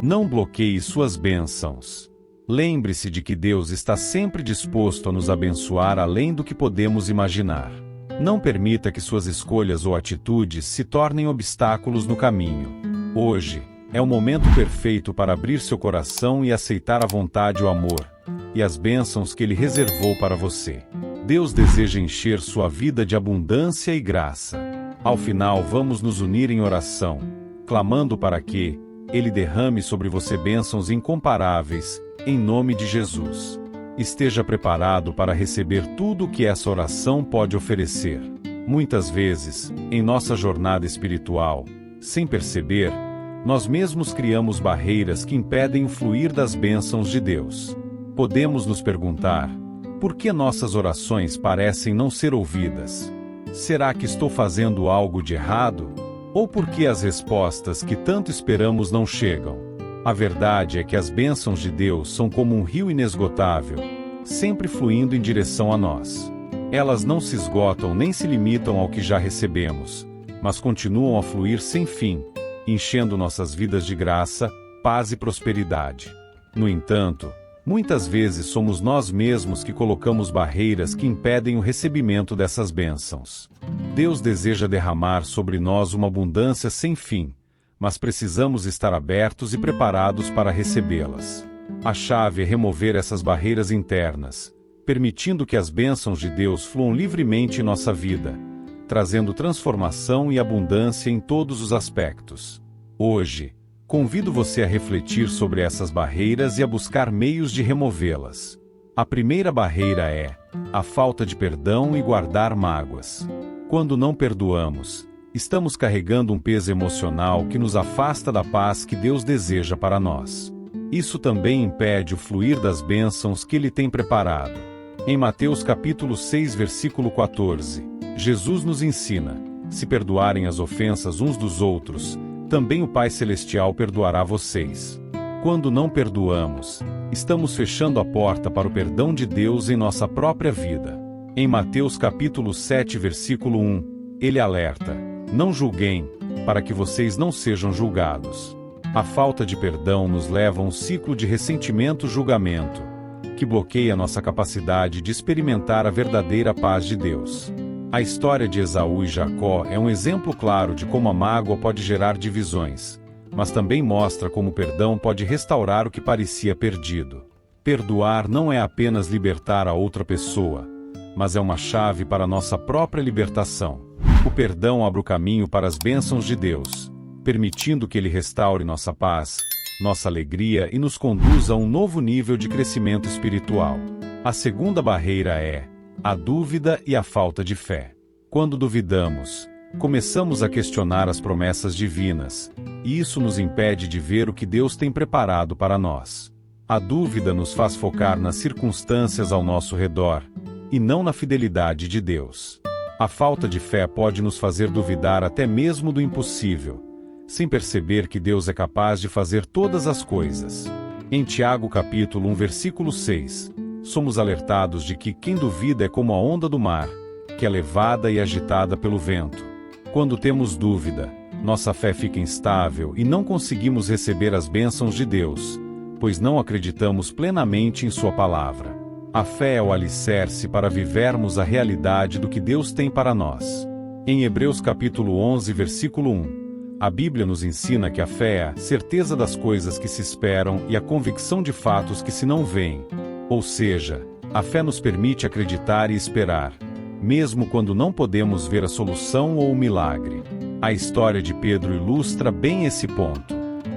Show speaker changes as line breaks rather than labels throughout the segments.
Não bloqueie suas bênçãos. Lembre-se de que Deus está sempre disposto a nos abençoar além do que podemos imaginar. Não permita que suas escolhas ou atitudes se tornem obstáculos no caminho. Hoje é o momento perfeito para abrir seu coração e aceitar a vontade e o amor, e as bênçãos que Ele reservou para você. Deus deseja encher sua vida de abundância e graça. Ao final, vamos nos unir em oração, clamando para que Ele derrame sobre você bênçãos incomparáveis, em nome de Jesus. Esteja preparado para receber tudo o que essa oração pode oferecer. Muitas vezes, em nossa jornada espiritual, sem perceber, nós mesmos criamos barreiras que impedem o fluir das bênçãos de Deus. Podemos nos perguntar: por que nossas orações parecem não ser ouvidas? Será que estou fazendo algo de errado? Ou por que as respostas que tanto esperamos não chegam? A verdade é que as bênçãos de Deus são como um rio inesgotável, sempre fluindo em direção a nós. Elas não se esgotam nem se limitam ao que já recebemos, mas continuam a fluir sem fim, enchendo nossas vidas de graça, paz e prosperidade. No entanto, muitas vezes somos nós mesmos que colocamos barreiras que impedem o recebimento dessas bênçãos. Deus deseja derramar sobre nós uma abundância sem fim, mas precisamos estar abertos e preparados para recebê-las. A chave é remover essas barreiras internas, permitindo que as bênçãos de Deus fluam livremente em nossa vida, trazendo transformação e abundância em todos os aspectos. Hoje, convido você a refletir sobre essas barreiras e a buscar meios de removê-las. A primeira barreira é a falta de perdão e guardar mágoas. Quando não perdoamos, estamos carregando um peso emocional que nos afasta da paz que Deus deseja para nós. Isso também impede o fluir das bênçãos que Ele tem preparado. Em Mateus capítulo 6, versículo 14, Jesus nos ensina: se perdoarem as ofensas uns dos outros, também o Pai Celestial perdoará vocês. Quando não perdoamos, estamos fechando a porta para o perdão de Deus em nossa própria vida. Em Mateus capítulo 7, versículo 1, Ele alerta: não julguem, para que vocês não sejam julgados. A falta de perdão nos leva a um ciclo de ressentimento e julgamento, que bloqueia nossa capacidade de experimentar a verdadeira paz de Deus. A história de Esaú e Jacó é um exemplo claro de como a mágoa pode gerar divisões, mas também mostra como o perdão pode restaurar o que parecia perdido. Perdoar não é apenas libertar a outra pessoa, mas é uma chave para a nossa própria libertação. O perdão abre o caminho para as bênçãos de Deus, permitindo que Ele restaure nossa paz, nossa alegria e nos conduza a um novo nível de crescimento espiritual. A segunda barreira é a dúvida e a falta de fé. Quando duvidamos, começamos a questionar as promessas divinas, e isso nos impede de ver o que Deus tem preparado para nós. A dúvida nos faz focar nas circunstâncias ao nosso redor, e não na fidelidade de Deus. A falta de fé pode nos fazer duvidar até mesmo do impossível, sem perceber que Deus é capaz de fazer todas as coisas. Em Tiago capítulo 1, versículo 6, somos alertados de que quem duvida é como a onda do mar, que é levada e agitada pelo vento. Quando temos dúvida, nossa fé fica instável e não conseguimos receber as bênçãos de Deus, pois não acreditamos plenamente em Sua palavra. A fé é o alicerce para vivermos a realidade do que Deus tem para nós. Em Hebreus capítulo 11, versículo 1, a Bíblia nos ensina que a fé é a certeza das coisas que se esperam e a convicção de fatos que se não veem. Ou seja, a fé nos permite acreditar e esperar, mesmo quando não podemos ver a solução ou o milagre. A história de Pedro ilustra bem esse ponto.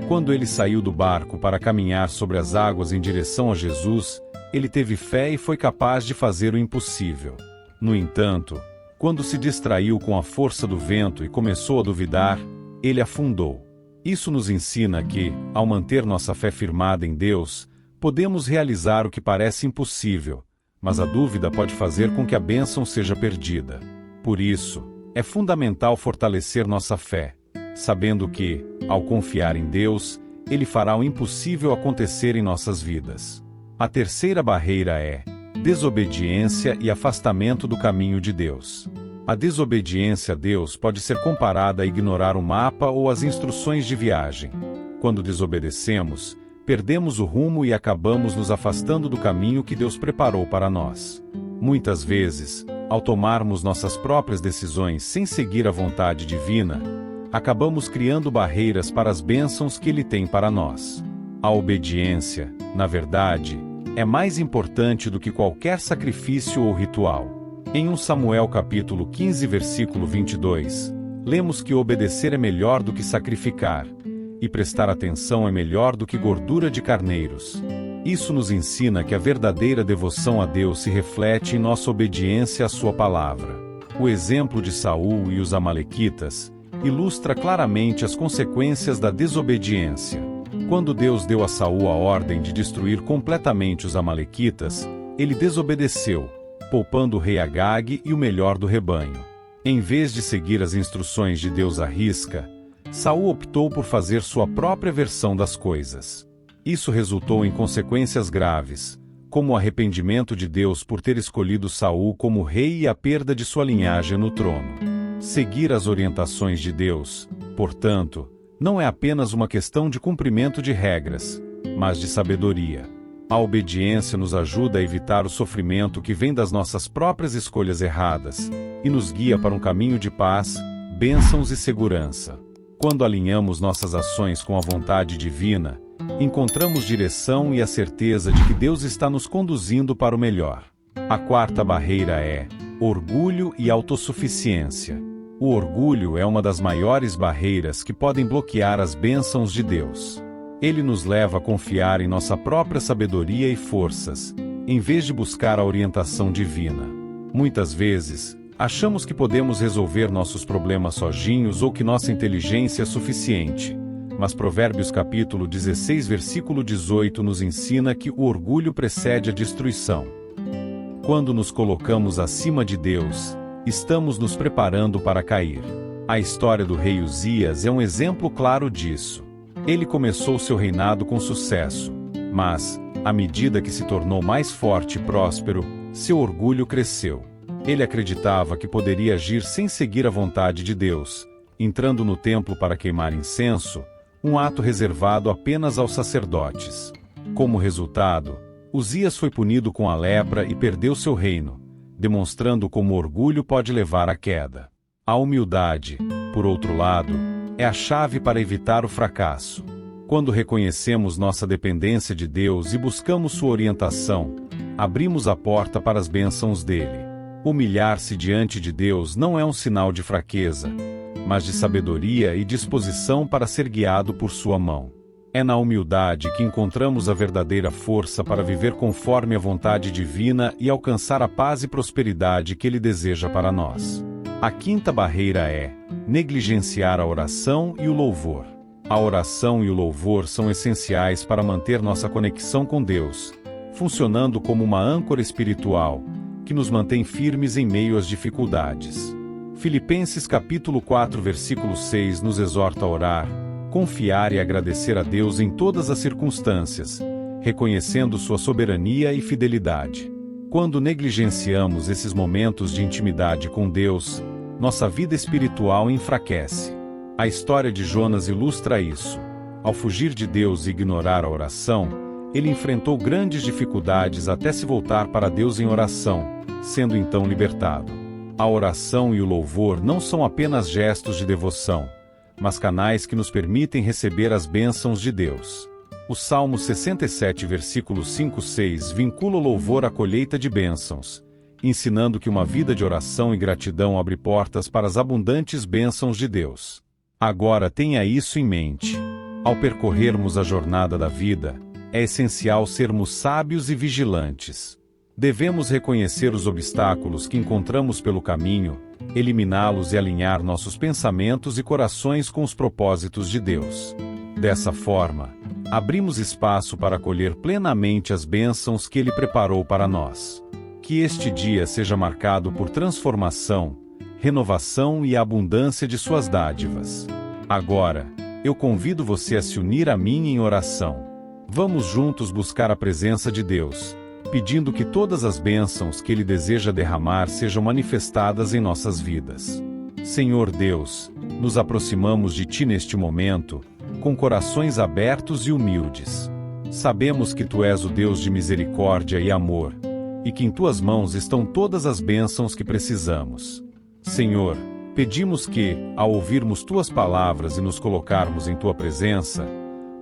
Quando ele saiu do barco para caminhar sobre as águas em direção a Jesus, ele teve fé e foi capaz de fazer o impossível. No entanto, quando se distraiu com a força do vento e começou a duvidar, ele afundou. Isso nos ensina que, ao manter nossa fé firmada em Deus, podemos realizar o que parece impossível, mas a dúvida pode fazer com que a bênção seja perdida. Por isso, é fundamental fortalecer nossa fé, sabendo que, ao confiar em Deus, Ele fará o impossível acontecer em nossas vidas. A terceira barreira é desobediência e afastamento do caminho de Deus. A desobediência a Deus pode ser comparada a ignorar o mapa ou as instruções de viagem. Quando desobedecemos, perdemos o rumo e acabamos nos afastando do caminho que Deus preparou para nós. Muitas vezes, ao tomarmos nossas próprias decisões sem seguir a vontade divina, acabamos criando barreiras para as bênçãos que Ele tem para nós. A obediência, na verdade, é mais importante do que qualquer sacrifício ou ritual. Em 1 Samuel capítulo 15 versículo 22, lemos que obedecer é melhor do que sacrificar, e prestar atenção é melhor do que gordura de carneiros. Isso nos ensina que a verdadeira devoção a Deus se reflete em nossa obediência à sua palavra. O exemplo de Saul e os amalequitas ilustra claramente as consequências da desobediência. Quando Deus deu a Saul a ordem de destruir completamente os amalequitas, ele desobedeceu, poupando o rei Agag e o melhor do rebanho. Em vez de seguir as instruções de Deus à risca, Saul optou por fazer sua própria versão das coisas. Isso resultou em consequências graves, como o arrependimento de Deus por ter escolhido Saul como rei e a perda de sua linhagem no trono. Seguir as orientações de Deus, portanto, não é apenas uma questão de cumprimento de regras, mas de sabedoria. A obediência nos ajuda a evitar o sofrimento que vem das nossas próprias escolhas erradas, e nos guia para um caminho de paz, bênçãos e segurança. Quando alinhamos nossas ações com a vontade divina, encontramos direção e a certeza de que Deus está nos conduzindo para o melhor. A quarta barreira é orgulho e autossuficiência. O orgulho é uma das maiores barreiras que podem bloquear as bênçãos de Deus. Ele nos leva a confiar em nossa própria sabedoria e forças, em vez de buscar a orientação divina. Muitas vezes, achamos que podemos resolver nossos problemas sozinhos ou que nossa inteligência é suficiente. Mas Provérbios capítulo 16 versículo 18 nos ensina que o orgulho precede a destruição. Quando nos colocamos acima de Deus, estamos nos preparando para cair. A história do rei Uzias é um exemplo claro disso. Ele começou seu reinado com sucesso, mas, à medida que se tornou mais forte e próspero, seu orgulho cresceu. Ele acreditava que poderia agir sem seguir a vontade de Deus, entrando no templo para queimar incenso, um ato reservado apenas aos sacerdotes. Como resultado, Uzias foi punido com a lepra e perdeu seu reino, demonstrando como o orgulho pode levar à queda. A humildade, por outro lado, é a chave para evitar o fracasso. Quando reconhecemos nossa dependência de Deus e buscamos sua orientação, abrimos a porta para as bênçãos dele. Humilhar-se diante de Deus não é um sinal de fraqueza, mas de sabedoria e disposição para ser guiado por sua mão. É na humildade que encontramos a verdadeira força para viver conforme a vontade divina e alcançar a paz e prosperidade que Ele deseja para nós. A quinta barreira é negligenciar a oração e o louvor. A oração e o louvor são essenciais para manter nossa conexão com Deus, funcionando como uma âncora espiritual, que nos mantém firmes em meio às dificuldades. Filipenses capítulo 4 versículo 6 nos exorta a orar, confiar e agradecer a Deus em todas as circunstâncias, reconhecendo sua soberania e fidelidade. Quando negligenciamos esses momentos de intimidade com Deus, nossa vida espiritual enfraquece. A história de Jonas ilustra isso. Ao fugir de Deus e ignorar a oração, ele enfrentou grandes dificuldades até se voltar para Deus em oração, sendo então libertado. A oração e o louvor não são apenas gestos de devoção, mas canais que nos permitem receber as bênçãos de Deus. O Salmo 67 versículo 5-6 vincula o louvor à colheita de bênçãos, ensinando que uma vida de oração e gratidão abre portas para as abundantes bênçãos de Deus. Agora tenha isso em mente. Ao percorrermos a jornada da vida, é essencial sermos sábios e vigilantes. Devemos reconhecer os obstáculos que encontramos pelo caminho, eliminá-los e alinhar nossos pensamentos e corações com os propósitos de Deus. Dessa forma, abrimos espaço para colher plenamente as bênçãos que Ele preparou para nós. Que este dia seja marcado por transformação, renovação e a abundância de suas dádivas. Agora, eu convido você a se unir a mim em oração. Vamos juntos buscar a presença de Deus, pedindo que todas as bênçãos que Ele deseja derramar sejam manifestadas em nossas vidas. Senhor Deus, nos aproximamos de Ti neste momento, com corações abertos e humildes. Sabemos que Tu és o Deus de misericórdia e amor, e que em Tuas mãos estão todas as bênçãos que precisamos. Senhor, pedimos que, ao ouvirmos Tuas palavras e nos colocarmos em Tua presença,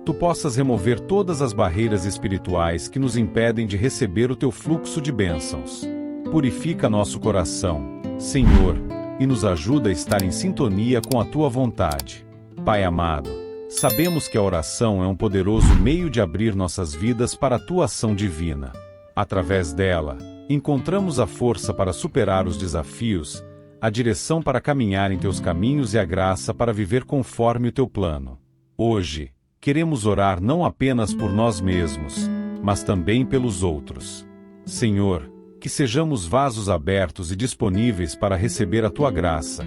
Tu possas remover todas as barreiras espirituais que nos impedem de receber o Teu fluxo de bênçãos. Purifica nosso coração, Senhor, e nos ajuda a estar em sintonia com a Tua vontade. Pai amado, sabemos que a oração é um poderoso meio de abrir nossas vidas para a Tua ação divina. Através dela, encontramos a força para superar os desafios, a direção para caminhar em Teus caminhos e a graça para viver conforme o Teu plano. Hoje, queremos orar não apenas por nós mesmos, mas também pelos outros. Senhor, que sejamos vasos abertos e disponíveis para receber a Tua graça,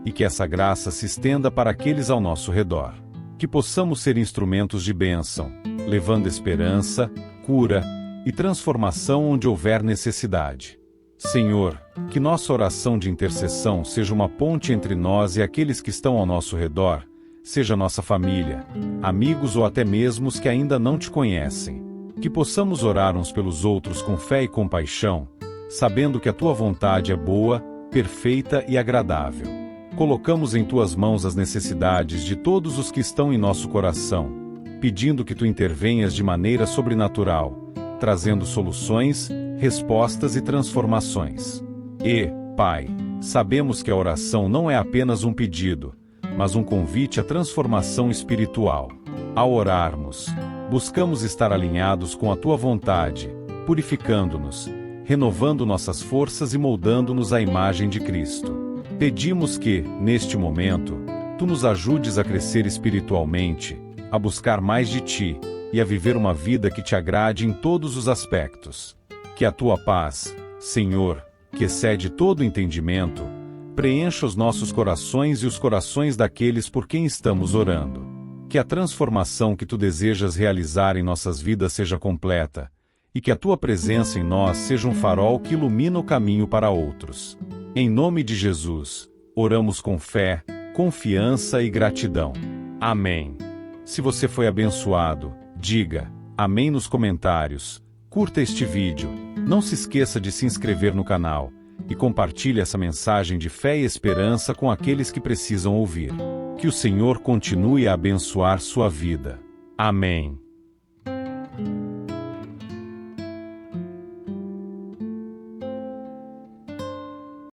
e que essa graça se estenda para aqueles ao nosso redor. Que possamos ser instrumentos de bênção, levando esperança, cura e transformação onde houver necessidade. Senhor, que nossa oração de intercessão seja uma ponte entre nós e aqueles que estão ao nosso redor, seja nossa família, amigos ou até mesmo os que ainda não Te conhecem. Que possamos orar uns pelos outros com fé e compaixão, sabendo que a Tua vontade é boa, perfeita e agradável. Colocamos em Tuas mãos as necessidades de todos os que estão em nosso coração, pedindo que Tu intervenhas de maneira sobrenatural, trazendo soluções, respostas e transformações. E, Pai, sabemos que a oração não é apenas um pedido, mas um convite à transformação espiritual. Ao orarmos, buscamos estar alinhados com a Tua vontade, purificando-nos, renovando nossas forças e moldando-nos à imagem de Cristo. Pedimos que, neste momento, Tu nos ajudes a crescer espiritualmente, a buscar mais de Ti e a viver uma vida que Te agrade em todos os aspectos. Que a Tua paz, Senhor, que excede todo entendimento, preencha os nossos corações e os corações daqueles por quem estamos orando. Que a transformação que Tu desejas realizar em nossas vidas seja completa, e que a Tua presença em nós seja um farol que ilumina o caminho para outros. Em nome de Jesus, oramos com fé, confiança e gratidão. Amém. Se você foi abençoado, diga amém nos comentários, curta este vídeo, não se esqueça de se inscrever no canal e compartilhe essa mensagem de fé e esperança com aqueles que precisam ouvir. Que o Senhor continue a abençoar sua vida. Amém.